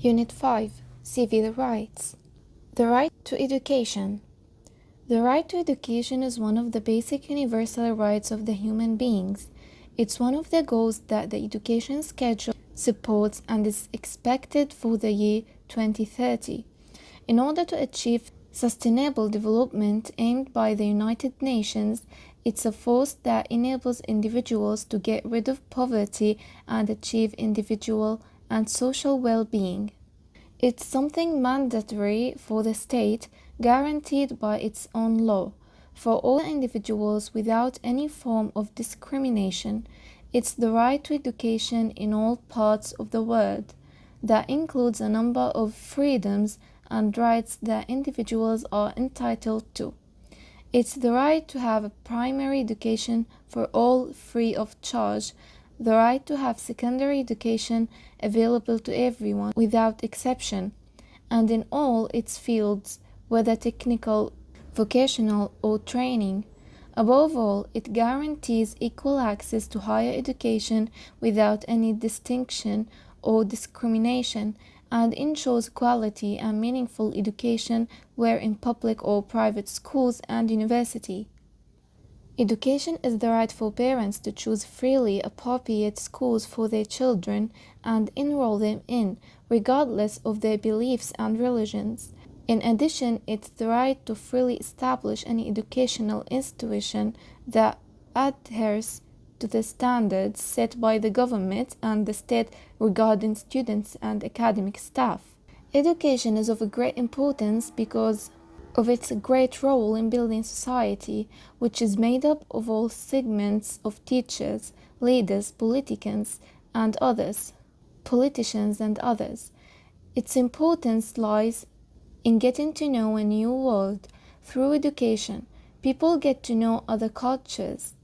Unit 5. Civil Rights. The right to education. The right to education is one of the basic universal rights of the human beings. It's one of the goals that the education schedule supports and is expected for the year 2030. In order to achieve sustainable development aimed by the United Nations, it's a force that enables individuals to get rid of poverty and achieve individual and social well-being. It's something mandatory for the state, guaranteed by its own law, for all individuals without any form of discrimination. It's the right to education in all parts of the world. That includes a number of freedoms and rights that individuals are entitled to. It's the right to have a primary education for all free of charge, the right to have secondary education available to everyone without exception, and in all its fields, whether technical, vocational, or training. Above all, it guarantees equal access to higher education without any distinction or discrimination, and ensures quality and meaningful education where in public or private schools and university. Education is the right for parents to choose freely appropriate schools for their children and enroll them in, regardless of their beliefs and religions. In addition, it's the right to freely establish any educational institution that adheres to the standards set by the government and the state regarding students and academic staff. Education is of great importance because of its great role in building society, which is made up of all segments of teachers, leaders, politicians, and others. Its importance lies in getting to know a new world. Through education, people get to know other cultures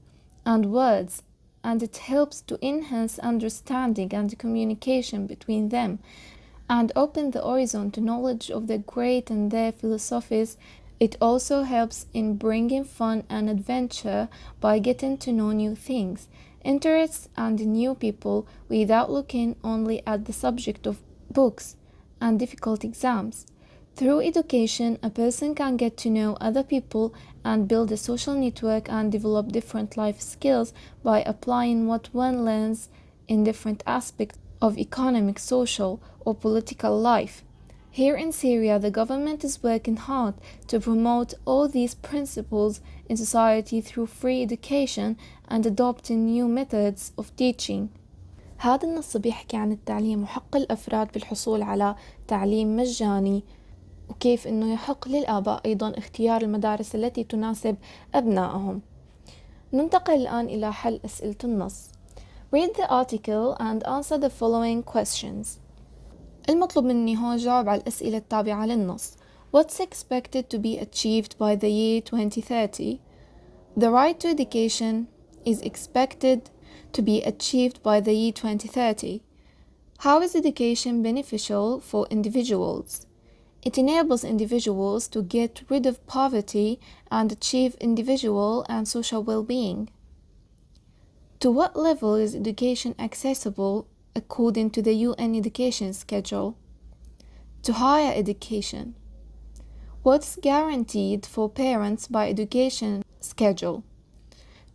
and words, and it helps to enhance understanding and communication between them, and open the horizon to knowledge of the great and their philosophies. It also helps in bringing fun and adventure by getting to know new things, interests, and new people without looking only at the subject of books and difficult exams. Through education, a person can get to know other people and build a social network and develop different life skills by applying what one learns in different aspects of economic, social, or political life. Here in Syria, the government is working hard to promote all these principles in society through free education and adopting new methods of teaching. هذا النص بيحكي عن التعليم وحق الأفراد بالحصول على تعليم مجاني، وكيف إنه يحق للآباء أيضا اختيار المدارس التي تناسب أبنائهم. ننتقل الآن إلى حل أسئلة النص. Read the article and answer the following questions. المطلوب مني هون جاوب على الأسئلة التابعة للنص. What's expected to be achieved by the year 2030? The right to education is expected to be achieved by the year 2030. How is education beneficial for individuals? It enables individuals to get rid of poverty and achieve individual and social well-being. To what level is education accessible according to the UN education schedule? To higher education. What's guaranteed for parents by education schedule?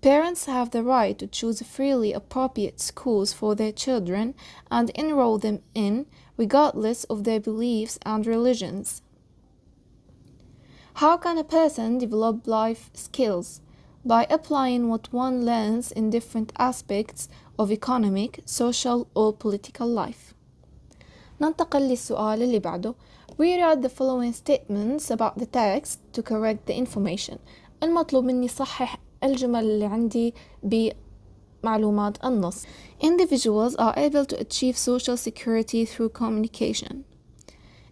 Parents have the right to choose freely appropriate schools for their children and enroll them in, regardless of their beliefs and religions. How can a person develop life skills? By applying what one learns in different aspects of economic, social, or political life. ننتقل للسؤال اللي بعده. Read the following statements about the text to correct the information. المطلوب مني صحح الجمل اللي عندي بمعلومات النص. Individuals are able to achieve social security through communication.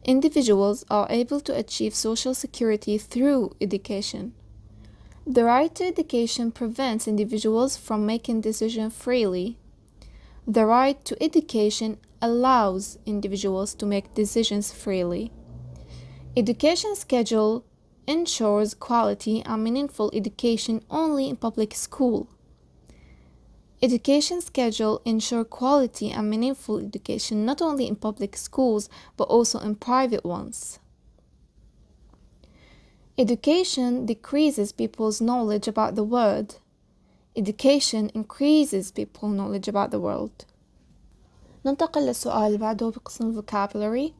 Individuals are able to achieve social security through education. The right to education prevents individuals from making decisions freely. The right to education allows individuals to make decisions freely. Education schedule ensures quality and meaningful education only in public school. Education schedule ensure quality and meaningful education not only in public schools but also in private ones. Education decreases people's knowledge about the world. Education increases people's knowledge about the world. ننتقل للسؤال اللي بعده بقسم vocabulary.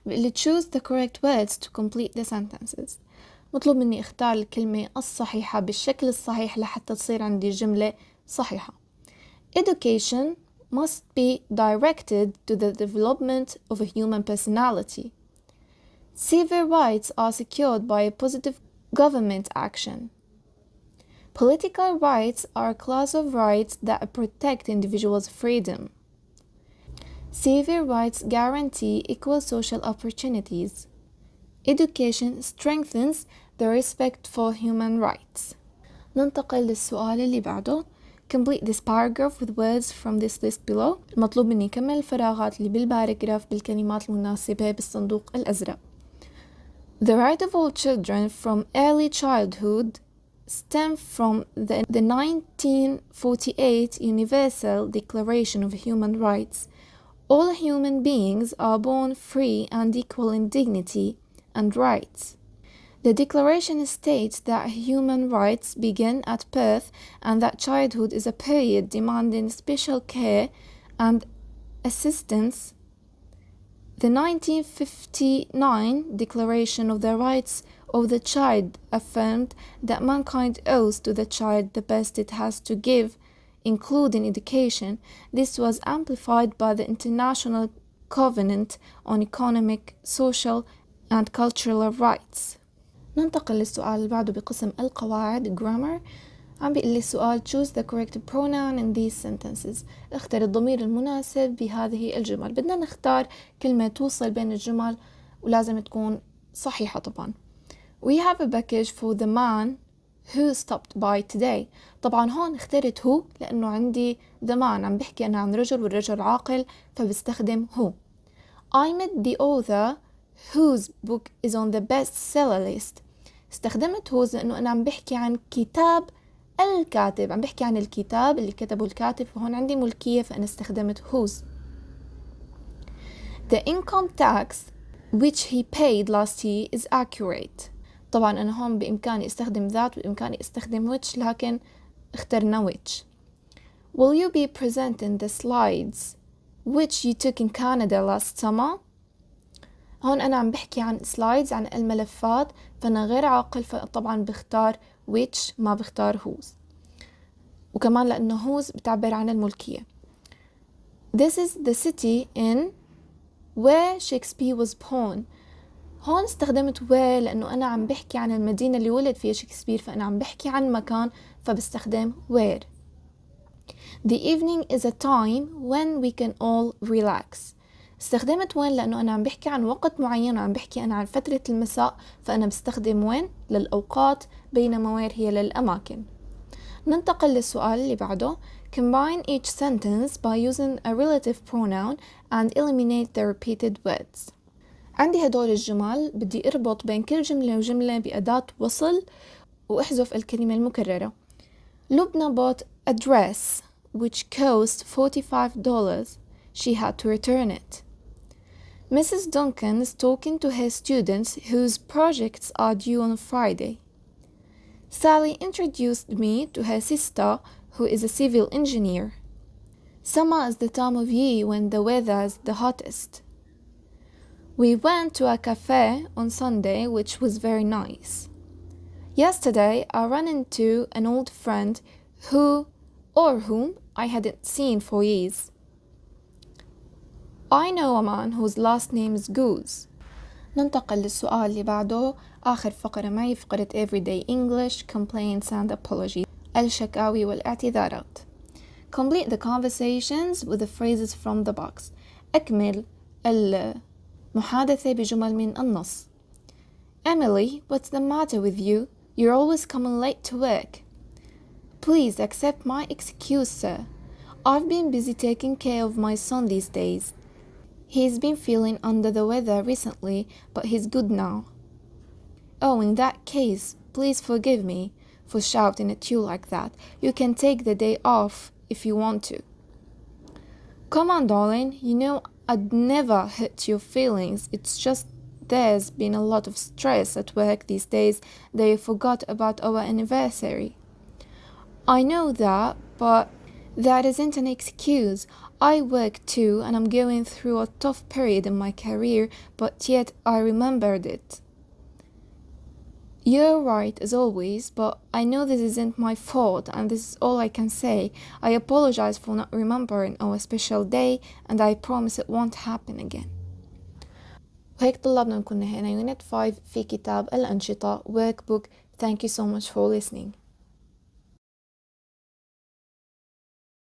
بيقلي choose the correct words to complete the sentences. مطلوب مني اختار الكلمة الصحيحة بالشكل الصحيح لحتى تصير عندي جملة صحيحة. Education must be directed to the development of a human personality. Civil rights are secured by a positive government action. Political rights are a class of rights that protect individuals' freedom. Civil rights guarantee equal social opportunities. Education strengthens the respect for human rights. ننتقل للسؤال اللي بعده. Complete this paragraph with words from this list below. المطلوب مني كمل الفراغات اللي بالباراجراف بالكلمات المناسبة بالصندوق الأزرق. The right of all children from early childhood stem from the 1948 Universal Declaration of Human Rights. All human beings are born free and equal in dignity and rights. The declaration states that human rights begin at birth and that childhood is a period demanding special care and assistance. The 1959 Declaration of the Rights of the Child affirmed that mankind owes to the child the best it has to give, including education. This was amplified by the International Covenant on Economic, Social and Cultural Rights. ننتقل للسؤال اللي بعده بقسم القواعد grammar. عم بيقول لي السؤال choose the correct pronoun in these sentences. اختر الضمير المناسب بهذه الجمل. بدنا نختار كلمة توصل بين الجمل ولازم تكون صحيحة طبعا. We have a package for the man who stopped by today. طبعا هون اخترت هو لأنه عندي the man عم بحكي أنا عن رجل والرجل عاقل فبستخدم هو. I met the author whose book is on the bestseller list. استخدمت whose لأنه أنا عم بحكي عن كتاب الكاتب، عم بحكي عن الكتاب اللي كتبه الكاتب، فهون عندي ملكية فأنا استخدمت whose. The income tax which he paid last year is accurate. طبعا أنا هون بإمكاني استخدم that وبإمكاني استخدم which لكن اخترنا which. Will you be presenting the slides which you took in Canada last summer? هون أنا عم بحكي عن slides عن الملفات فأنا غير عاقل فطبعا بختار which ما بختار whose. وكمان لأنه whose بتعبر عن الملكية. This is the city in where Shakespeare was born. هون استخدمت where لأنه أنا عم بحكي عن المدينة اللي ولد فيها شكسبير فأنا عم بحكي عن مكان فبستخدم where. The evening is a time when we can all relax. استخدمت وين لأنه أنا عم بحكي عن وقت معين وعم بحكي أنا عن فترة المساء فأنا بستخدم وين للأوقات بينما وير هي للأماكن. ننتقل للسؤال اللي بعده. Combine each sentence by using a relative pronoun and eliminate the repeated words. عندي هدول الجمل بدي أربط بين كل جملة وجملة بأداة وصل وأحذف الكلمة المكررة. لبنى bought a dress which cost $45. She had to return it. Mrs. Duncan is talking to her students whose projects are due on Friday. Sally introduced me to her sister who is a civil engineer. Summer is the time of year when the weather is the hottest. We went to a cafe on Sunday which was very nice. Yesterday I ran into an old friend whom I hadn't seen for years. I know a man whose last name is Goose. ننتقل للسؤال اللي بعده. آخر فقرة معي فقرة Everyday English Complaints and Apologies. الشكاوي والاعتذارات. Complete the conversations with the phrases from the box. أكمل المحادثة بجمل من النص. Emily, what's the matter with you? You're always coming late to work. Please accept my excuse, sir. I've been busy taking care of my son these days. He's been feeling under the weather recently, but he's good now. Oh, in that case, please forgive me for shouting at you like that. You can take the day off if you want to. Come on, darling, you know I'd never hurt your feelings. It's just there's been a lot of stress at work these days that you forgot about our anniversary. I know that, but that isn't an excuse. I work too, and I'm going through a tough period in my career, but yet I remembered it. You're right, as always, but I know this isn't my fault, and this is all I can say. I apologize for not remembering our special day, and I promise it won't happen again. وهيك طلابنا نكون نهينا Unit 5 في كتاب الأنشطة Workbook. Thank you so much for listening.